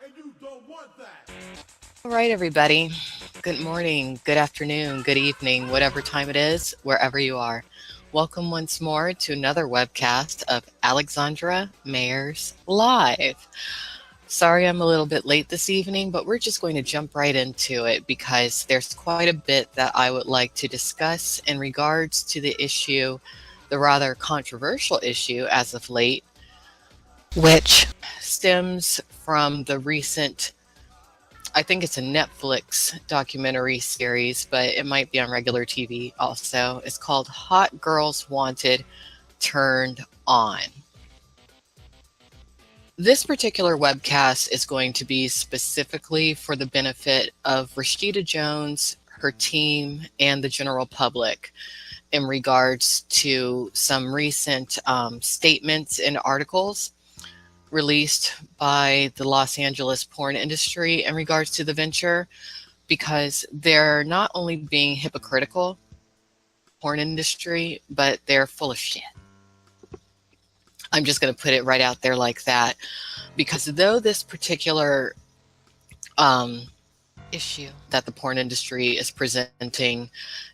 and you don't want that. All right, everybody. Good morning, good afternoon, good evening, whatever time it is, wherever you are. Welcome once more to another webcast of Alexandra Mayers Live. Sorry I'm a little bit late this evening, but we're just going to jump right into it because there's quite a bit that I would like to discuss in regards to the issue, the rather controversial issue as of late, which stems from the recent, I think it's a Netflix documentary series, but it might be on regular TV also. It's called Hot Girls Wanted Turned On. This particular webcast is going to be specifically for the benefit of Rashida Jones, her team, and the general public in regards to some recent statements and articles released by the Los Angeles porn industry in regards to the venture, because they're not only being hypocritical, porn industry, but they're full of shit. I'm just going to put it right out there like that, because though this particular issue that the porn industry is presenting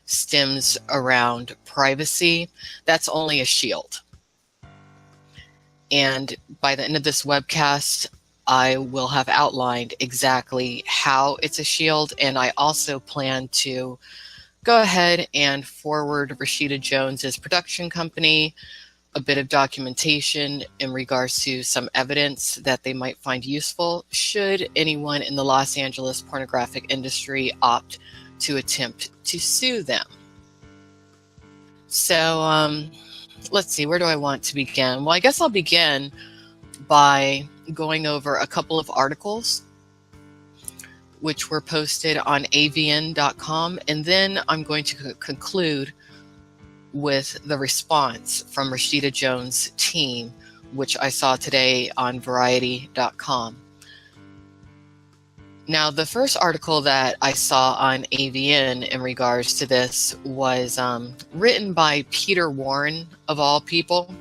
stems around privacy, that's only a shield. And by the end of this webcast, I will have outlined exactly how it's a shield. And I also plan to go ahead and forward Rashida Jones's production company a bit of documentation in regards to some evidence that they might find useful should anyone in the Los Angeles pornographic industry opt to attempt to sue them. So, let's see, where do I want to begin? Well, I guess I'll begin by going over a couple of articles which were posted on avn.com, and then I'm going to conclude with the response from Rashida Jones' team, which I saw today on variety.com. Now, the first article that I saw on AVN in regards to this was written by Peter Warren, of all people.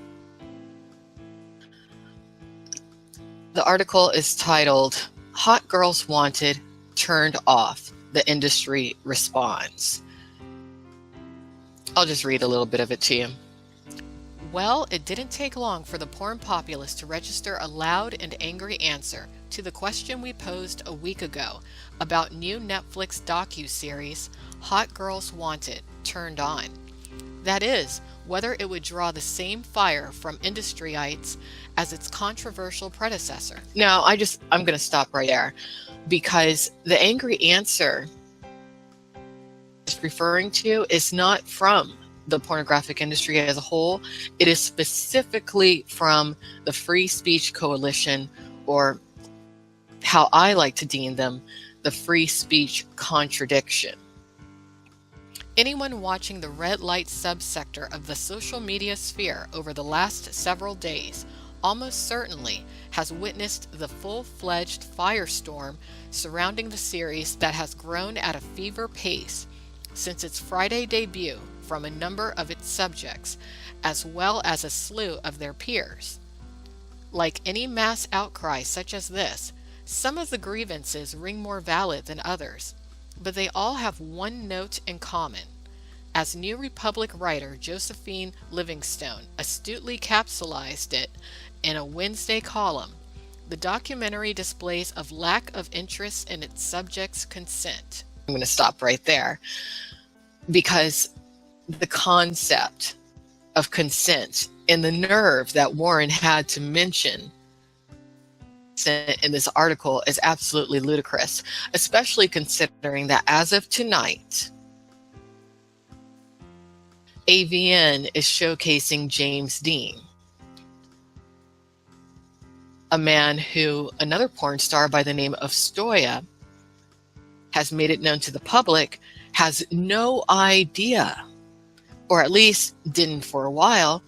The article is titled, Hot Girls Wanted Turned Off, the Industry Responds. I'll just read a little bit of it to you. Well, it didn't take long for the porn populace to register a loud and angry answer to the question we posed a week ago about new Netflix docu-series Hot Girls Wanted Turned On. That is, whether it would draw the same fire from industryites as its controversial predecessor. Now, I'm going to stop right there, because the angry answer it's referring to is not from the pornographic industry as a whole. It is specifically from the Free Speech Coalition, or how I like to deem them, the free speech contradiction. Anyone watching the red light subsector of the social media sphere over the last several days almost certainly has witnessed the full-fledged firestorm surrounding the series that has grown at a fever pace since its Friday debut from a number of its subjects, as well as a slew of their peers. Like any mass outcry such as this, some of the grievances ring more valid than others, but they all have one note in common. As New Republic writer Josephine Livingstone astutely capsulized it in a Wednesday column, the documentary displays of lack of interest in its subject's consent. I'm going to stop right there, because the concept of consent and the nerve that Warren had to mention in this article is absolutely ludicrous, especially considering that as of tonight, AVN is showcasing James Dean, a man who another porn star by the name of Stoya has made it known to the public has no idea, or at least didn't for a while,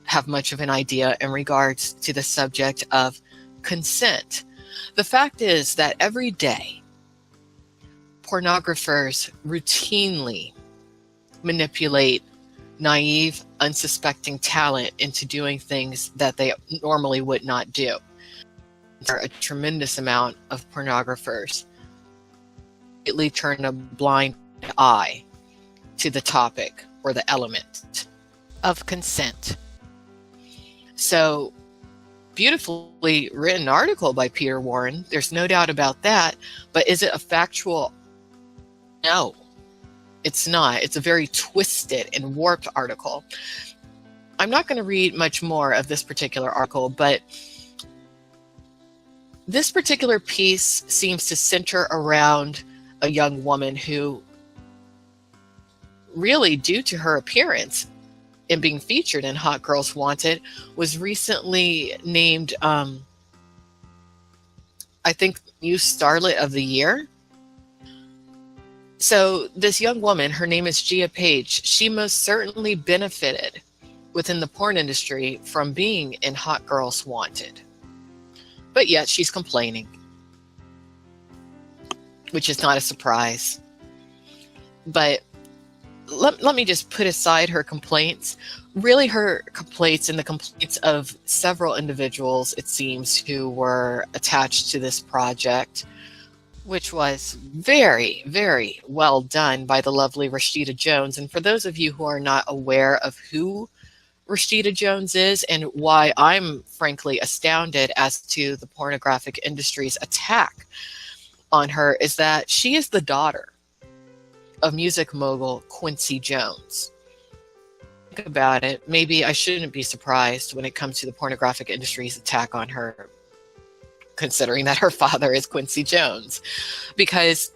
have much of an idea in regards to the subject of consent. The fact is that every day, pornographers routinely manipulate naive, unsuspecting talent into doing things that they normally would not do. a tremendous amount of pornographers immediately turn a blind eye to the topic or the element of consent. So, beautifully written article by Peter Warren. There's no doubt about that. But is it a factual? No, it's not. It's a very twisted and warped article. I'm not going to read much more of this particular article, but this particular piece seems to center around a young woman who, really due to her appearance and being featured in Hot Girls Wanted, was recently named, I think, New Starlet of the Year. So this young woman, her name is Gia Page. She most certainly benefited within the porn industry from being in Hot Girls Wanted. But yet she's complaining, which is not a surprise. But let me just put aside her complaints. Really, her complaints and the complaints of several individuals, it seems, who were attached to this project, which was very, very well done by the lovely Rashida Jones. And for those of you who are not aware of who Rashida Jones is and why I'm frankly astounded as to the pornographic industry's attack on her, is that she is the daughter of music mogul Quincy Jones. Think about it. Maybe I shouldn't be surprised when it comes to the pornographic industry's attack on her, considering that her father is Quincy Jones, because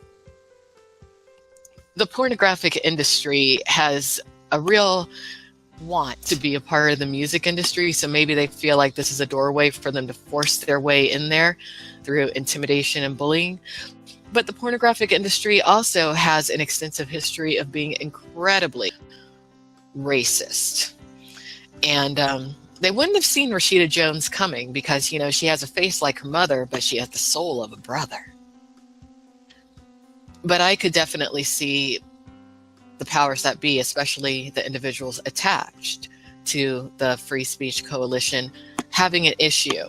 the pornographic industry has a real want to be a part of the music industry. So maybe they feel like this is a doorway for them to force their way in there through intimidation and bullying. But the pornographic industry also has an extensive history of being incredibly racist. And they wouldn't have seen Rashida Jones coming because, you know, she has a face like her mother, but she has the soul of a brother. But I could definitely see the powers that be, especially the individuals attached to the Free Speech Coalition, having an issue,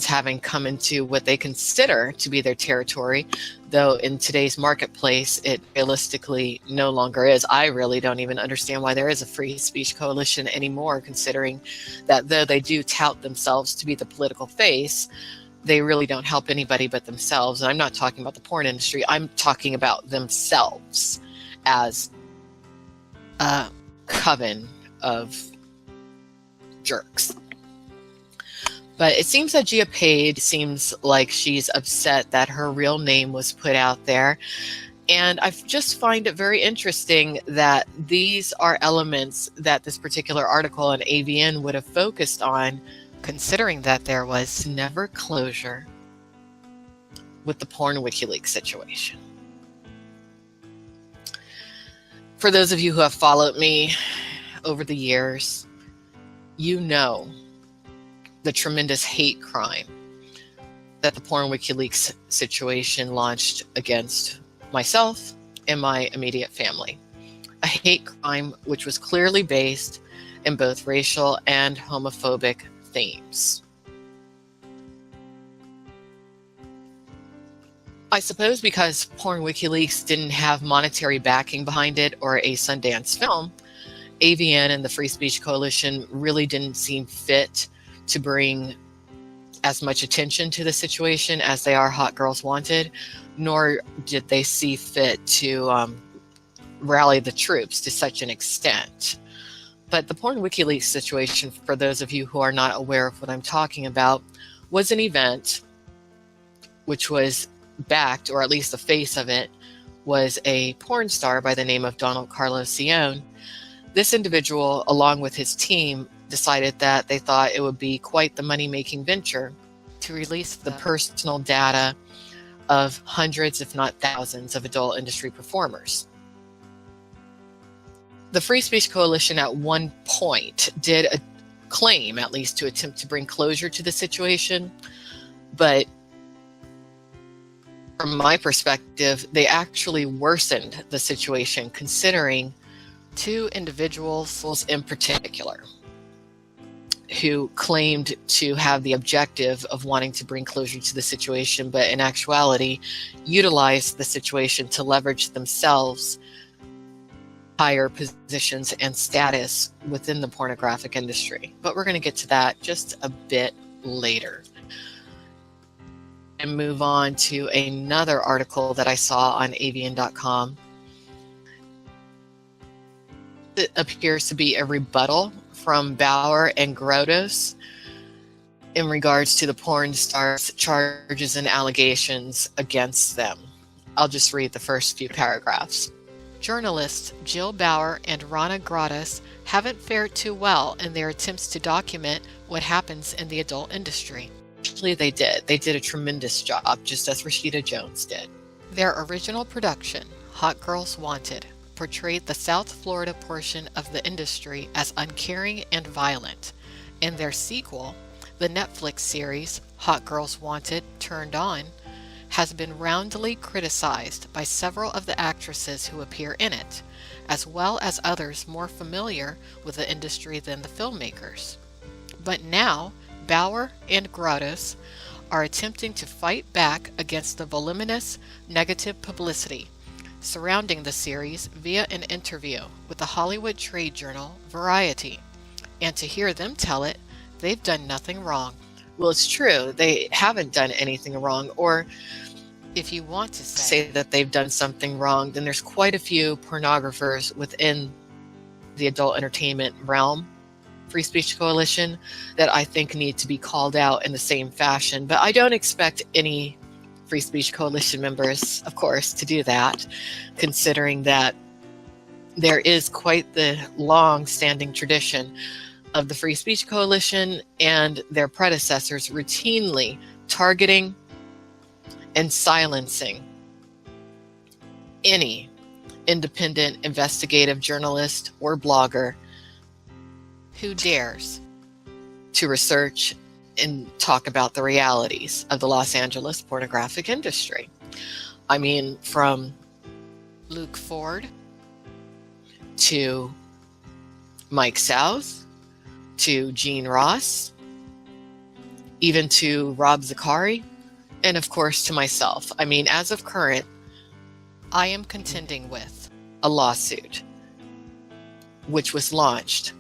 having come into what they consider to be their territory, though in today's marketplace, it realistically no longer is. I really don't even understand why there is a Free Speech Coalition anymore, considering that though they do tout themselves to be the political face, they really don't help anybody but themselves. And I'm not talking about the porn industry. I'm talking about themselves as a coven of jerks. But it seems that Gia Page seems like she's upset that her real name was put out there. And I just find it very interesting that these are elements that this particular article in AVN would have focused on, considering that there was never closure with the Porn WikiLeaks situation. For those of you who have followed me over the years, you know the tremendous hate crime that the Porn WikiLeaks situation launched against myself and my immediate family. A hate crime which was clearly based in both racial and homophobic themes. I suppose because Porn WikiLeaks didn't have monetary backing behind it or a Sundance film, AVN and the Free Speech Coalition really didn't seem fit to bring as much attention to the situation as they are Hot Girls Wanted, nor did they see fit to rally the troops to such an extent. But the Porn WikiLeaks situation, for those of you who are not aware of what I'm talking about, was an event which was backed, or at least the face of it, was a porn star by the name of Donald Carlos Sion. This individual, along with his team, decided that they thought it would be quite the money-making venture to release the personal data of hundreds, if not thousands, of adult industry performers. The Free Speech Coalition at one point did a claim, at least to attempt to bring closure to the situation, but from my perspective, they actually worsened the situation, considering two individuals in particular. who claimed to have the objective of wanting to bring closure to the situation, but in actuality utilized the situation to leverage themselves higher positions and status within the pornographic industry. But we're going to get to that just a bit later. And move on to another article that I saw on avian.com. It appears to be a rebuttal from Bauer and Gradus in regards to the porn stars' charges and allegations against them. I'll just read the first few paragraphs. Journalists Jill Bauer and Ronna Gradus haven't fared too well in their attempts to document what happens in the adult industry. Actually, they did. They did a tremendous job, just as Rashida Jones did. Their original production, Hot Girls Wanted, portrayed the South Florida portion of the industry as uncaring and violent. In their sequel, the Netflix series Hot Girls Wanted Turned On has been roundly criticized by several of the actresses who appear in it, as well as others more familiar with the industry than the filmmakers. But now, Bauer and Gradus are attempting to fight back against the voluminous negative publicity surrounding the series via an interview with the Hollywood trade journal Variety. And to hear them tell it, they've done nothing wrong. Well, it's true. They haven't done anything wrong. Or if you want to say that they've done something wrong, then there's quite a few pornographers within the adult entertainment realm, Free Speech Coalition, that I think need to be called out in the same fashion. But I don't expect any Free Speech Coalition members, of course, to do that, considering that there is quite the long-standing tradition of the Free Speech Coalition and their predecessors routinely targeting and silencing any independent investigative journalist or blogger who dares to research and talk about the realities of the Los Angeles pornographic industry. I mean, from Luke Ford to Mike South to Gene Ross, even to Rob Zicari, and of course to myself. I mean, as of current, I am contending with a lawsuit which was launched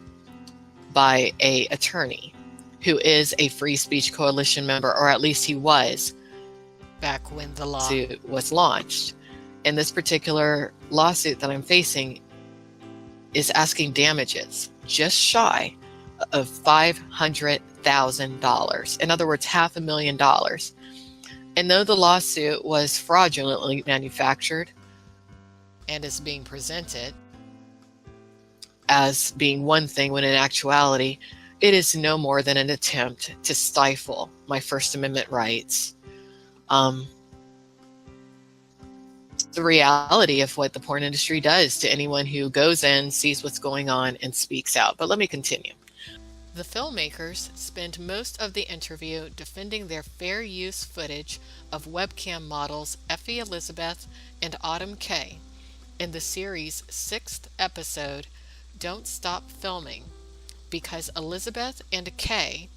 by an attorney who is a Free Speech Coalition member, or at least he was back when the lawsuit was launched. And this particular lawsuit that I'm facing is asking damages just shy of $500,000. In other words, $500,000. And though the lawsuit was fraudulently manufactured and is being presented as being one thing when in actuality it is no more than an attempt to stifle my First Amendment rights. The reality of what the porn industry does to anyone who goes in, sees what's going on, and speaks out. But let me continue. The filmmakers spend most of the interview defending their fair use footage of webcam models Effie Elizabeth and Autumn Kay in the series' 6th episode, Don't Stop Filming, because Elizabeth and Kay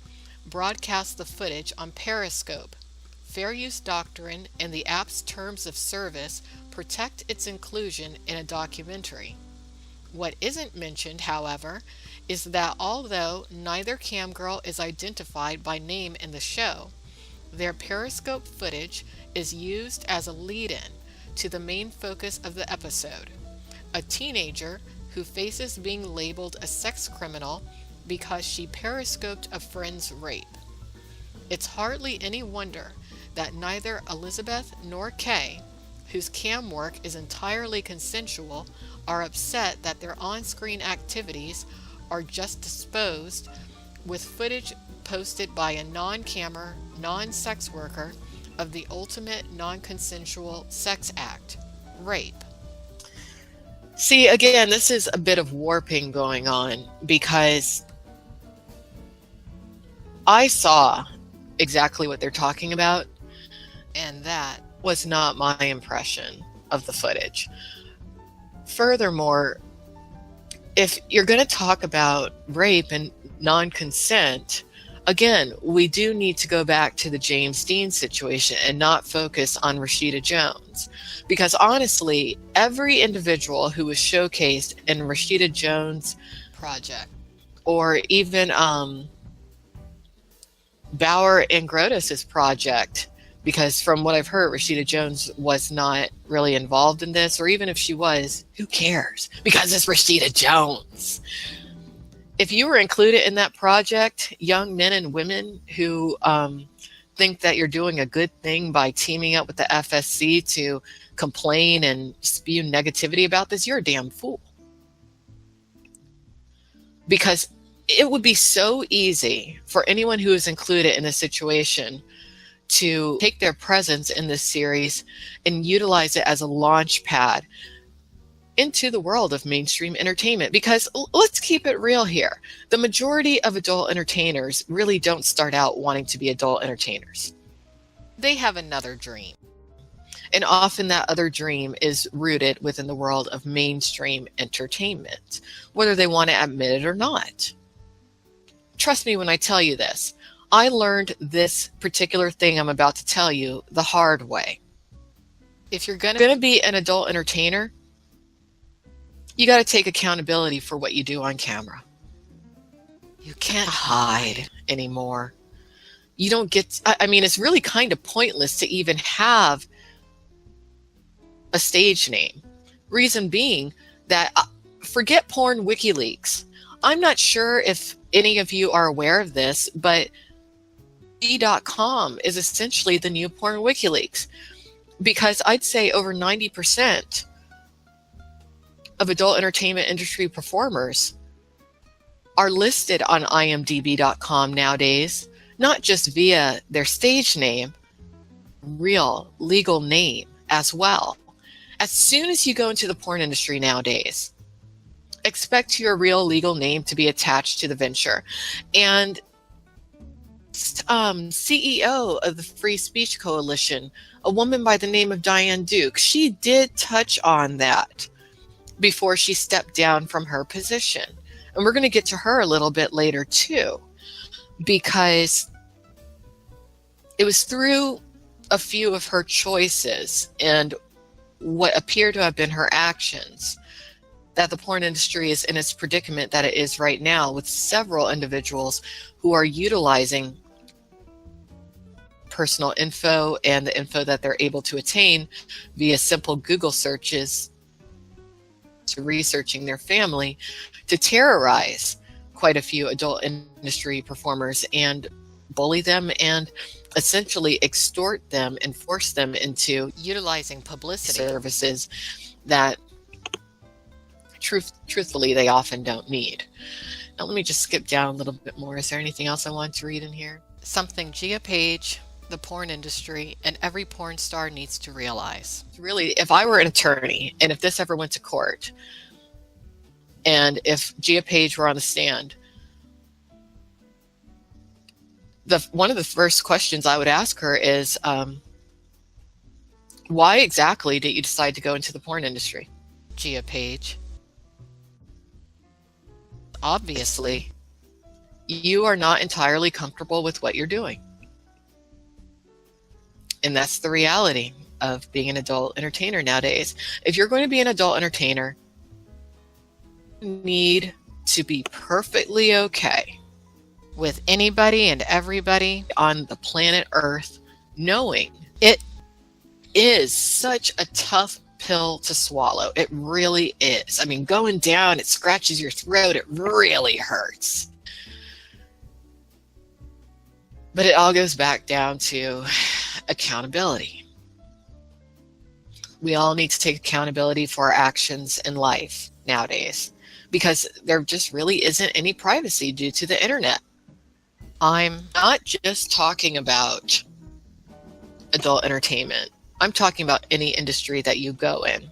broadcast the footage on Periscope. Fair use doctrine and the app's terms of service protect its inclusion in a documentary. What isn't mentioned, however, is that although neither camgirl is identified by name in the show, their Periscope footage is used as a lead-in to the main focus of the episode, a teenager who faces being labeled a sex criminal because she periscoped a friend's rape. It's hardly any wonder that neither Elizabeth nor Kay, whose cam work is entirely consensual, are upset that their on-screen activities are just disposed with footage posted by a non-cammer, non-sex worker of the ultimate non-consensual sex act, rape. See, again, this is a bit of warping going on because I saw exactly what they're talking about, and that was not my impression of the footage. Furthermore, if you're going to talk about rape and non-consent, again, we do need to go back to the James Dean situation and not focus on Rashida Jones. Because honestly, every individual who was showcased in Rashida Jones' project, or even Bauer and Gradus's project, because from what I've heard, Rashida Jones was not really involved in this, or even if she was, who cares? Because it's Rashida Jones. If you were included in that project, young men and women who think that you're doing a good thing by teaming up with the FSC to complain and spew negativity about this, you're a damn fool. Because it would be so easy for anyone who is included in a situation to take their presence in this series and utilize it as a launch pad into the world of mainstream entertainment. Because let's keep it real here. The majority of adult entertainers really don't start out wanting to be adult entertainers. They have another dream. And often that other dream is rooted within the world of mainstream entertainment, whether they want to admit it or not. Trust me when I tell you this. I learned this particular thing I'm about to tell you the hard way. If you're going to be an adult entertainer, you got to take accountability for what you do on camera. You can't hide anymore. You don't get, I mean, it's really kind of pointless to even have a stage name. Reason being that, forget porn WikiLeaks. I'm not sure if any of you are aware of this, but .com is essentially the new porn WikiLeaks, because I'd say over 90% of adult entertainment industry performers are listed on imdb.com nowadays, not just via their stage name, real legal name as well. As soon as you go into the porn industry nowadays, expect your real legal name to be attached to the venture. And CEO of the Free Speech Coalition, a woman by the name of Diane Duke, she did touch on that before she stepped down from her position. And we're going to get to her a little bit later too, because it was through a few of her choices and what appear to have been her actions that the porn industry is in its predicament that it is right now, with several individuals who are utilizing personal info and the info that they're able to attain via simple Google searches to researching their family to terrorize quite a few adult industry performers and bully them and essentially extort them and force them into utilizing publicity services that truthfully they often don't need. Now let me just skip down a little bit more. Is there anything else I want to read in here? Something Gia Page, the porn industry, and every porn star needs to realize. Really, if I were an attorney and if this ever went to court and if Gia Page were on the stand, one of the first questions I would ask her is, why exactly did you decide to go into the porn industry? Gia Page. Obviously, you are not entirely comfortable with what you're doing. And that's the reality of being an adult entertainer nowadays. If you're going to be an adult entertainer, you need to be perfectly okay with anybody and everybody on the planet Earth knowing it is such a tough pill to swallow. It really is. I mean, going down, it scratches your throat. It really hurts. But it all goes back down to accountability. We all need to take accountability for our actions in life nowadays because there just really isn't any privacy due to the internet. I'm not just talking about adult entertainment. I'm talking about any industry that you go in.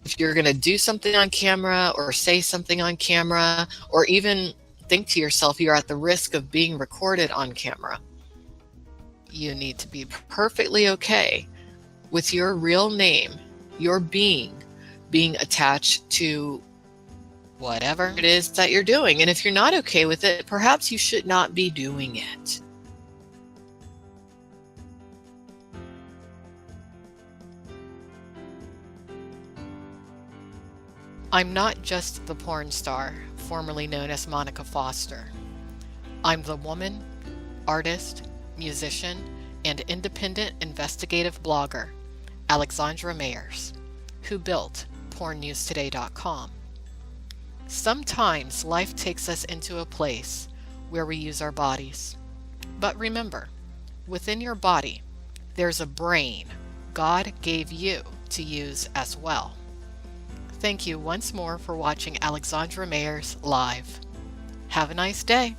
If you're going to do something on camera or say something on camera, or even think to yourself you're at the risk of being recorded on camera, you need to be perfectly okay with your real name, your being attached to whatever it is that you're doing. And if you're not okay with it, perhaps you should not be doing it. I'm not just the porn star, formerly known as Monica Foster. I'm the woman, artist, musician, and independent investigative blogger, Alexandra Mayers, who built pornnewstoday.com. Sometimes life takes us into a place where we use our bodies. But remember, within your body, there's a brain God gave you to use as well. Thank you once more for watching Alexandra Mayers live. Have a nice day.